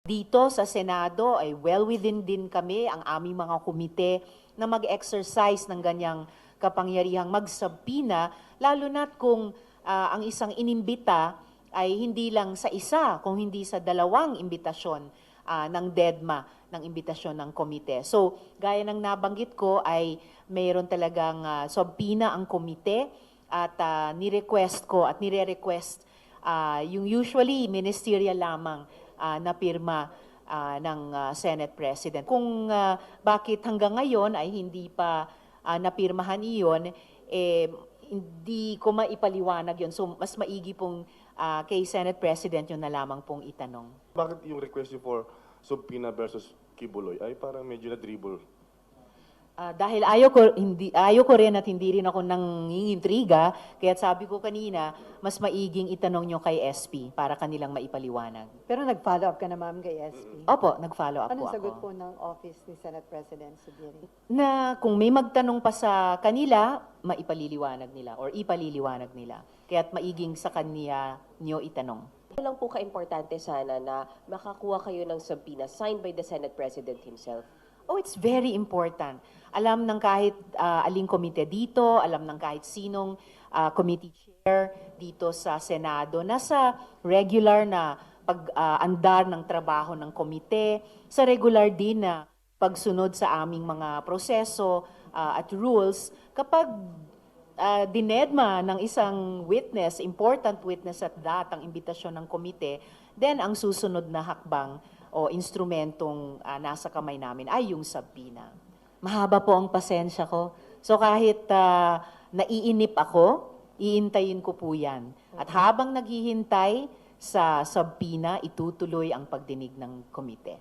Dito sa Senado ay well within din kami, ang aming mga komite, na mag-exercise ng ganyang kapangyarihang magsabpina, lalo na't kung ang isang inimbita ay hindi lang sa isa, kung hindi sa dalawang imbitasyon ng DEDMA, ng imbitasyon ng komite. So, gaya ng nabanggit ko ay mayroon talagang sabpina ang komite at ni-request ko at nire-request yung usually ministerial lamang na pirma ng Senate President. Kung bakit hanggang ngayon ay hindi pa napirmahan iyon, hindi ko maipaliwanag yun. So mas maigi pong kay Senate President yun na lamang pong itanong. Bakit yung request niyo for subpoena versus Kibuloy ay parang medyo na-dribble? Dahil ayaw ko rin at hindi rin ako nangingintriga, kaya sabi ko kanina, mas maiging itanong nyo kay SP para kanilang maipaliwanag. Pero nag-follow up ka na, ma'am, kay SP. Opo, nag-follow up po Anong ako. sagot po ng Office ni Senate President Subiri? Na kung may magtanong pa sa kanila, maipaliliwanag nila or ipaliliwanag nila. Kaya't maiging sa kanya nyo itanong. Ano lang po ka-importante sana na makakuha kayo ng subpoena signed by the Senate President himself? Oh, it's very important. Alam ng kahit aling komite dito, alam ng kahit sinong committee chair dito sa Senado, nasa regular na pag-andar ng trabaho ng komite, sa regular din na pagsunod sa aming mga proseso at rules. Kapag dinedma ng isang witness, important witness at that, ang imbitasyon ng komite, then ang susunod na hakbang o instrumentong nasa kamay namin ay yung subpoena. Mahaba po ang pasensya ko. So kahit naiinip ako, iintayin ko po yan. At habang naghihintay sa subpoena, itutuloy ang pagdinig ng komite.